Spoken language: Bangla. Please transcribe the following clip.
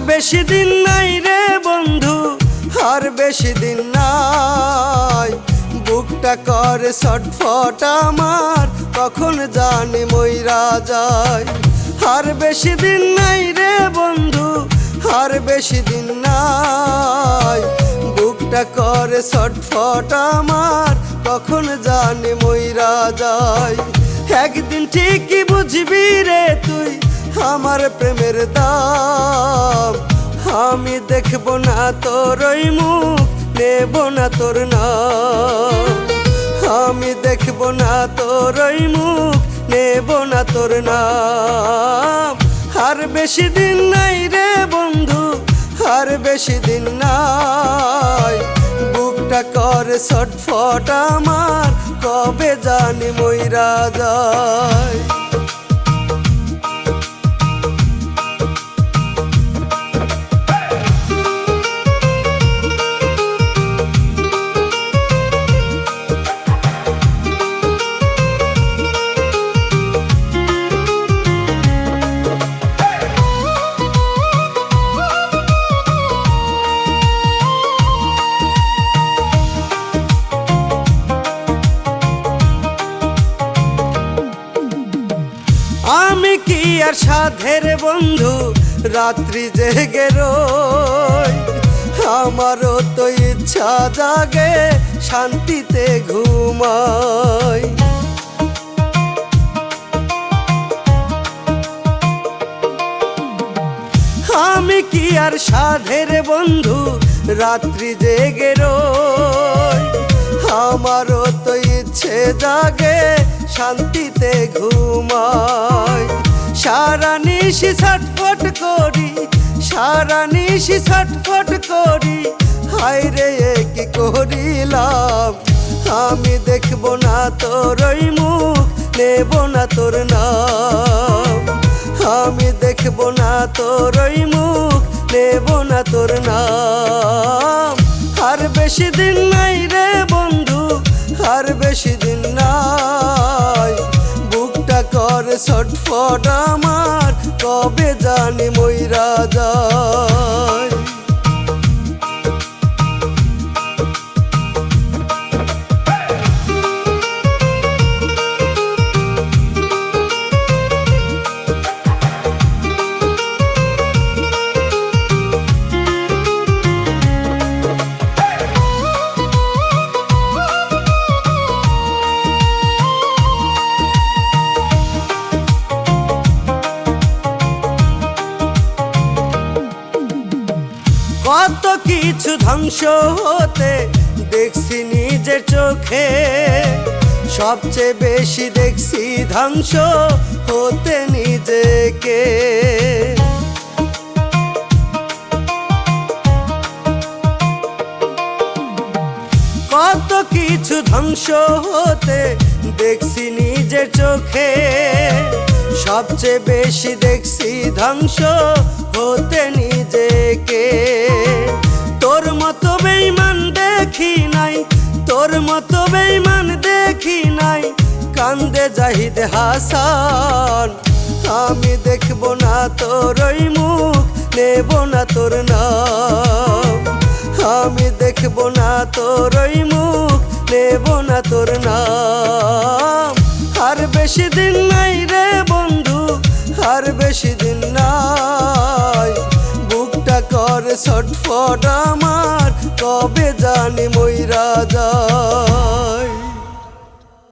বেশি দিন নাই রে বন্ধু, আর বেশি দিন নাই। বুকটা করে ছটফট আমার, কখন জানি মইরা যায়। আর বেশি দিন নাই রে বন্ধু, আর বেশি দিন নাই। বুকটা করে ছটফট আমার, কখন জানি মইরা যায়। একদিন ঠিকই বুঝবি রে তুই আমার প্রেমের দাম। আমি দেখব না তোর ওই মুখ, নেব না তোর নাম। আমি দেখব না তোর ওই মুখ, নেব না তোর নাম। আর বেশি দিন নাই রে বন্ধু, আর বেশি দিন নাই। বুকটা করে ছটফট আমার, কবে জানি মইরা যায়। আমি কি আর সাধের বন্ধু, রাত্রি জেগে রই। আমারও তো ইচ্ছা জাগে, শান্তিতে ঘুমাই। আমি কি আর সাধের বন্ধু, রাত্রি জেগে রই। আমারও তো ইচ্ছে জাগে, শান্তিতে ঘুমাই। সারা নিশি ছটফট করি, সারা নিশি ছটফট করি। হায় রে কি করিলাম, আমি দেখব না তোর ওই মুখ, নেব না তোর নাম। আমি দেখব না তোর ওই মুখ, নেব না তোর নাম। আর বেশি দিন নাই রে বন্ধু, আর বেশি দিন নাই। বুকটা করে ছটফট আমার, কবে জানি মইরা যায়। কত কিছু ধ্বংস হতে দেখছি নিজের চোখে, সবচেয়ে বেশি দেখছি ধ্বংস হতে নিজেকে। কত কিছু ধ্বংস হতে দেখছি নিজের চোখে, সবচেয়ে বেশি দেখছি ধ্বংস হতে নিজেকে। তোর মতো বেঈমান দেখি নাই, তোর মতো বেঈমান দেখি নাই। কান্দে জাহিদ হাসান, আমি দেখব না তোর ওই মুখ, নেব না তোর নাম। আমি দেখব না তোর ওই মুখ, নেব না তোর নাম। আর বেশি দিন নাই রে বন্ধু, আর বেশি দিন নাই। বুকটা করে ছটফট আমার, কবে জানি মইরা যায়।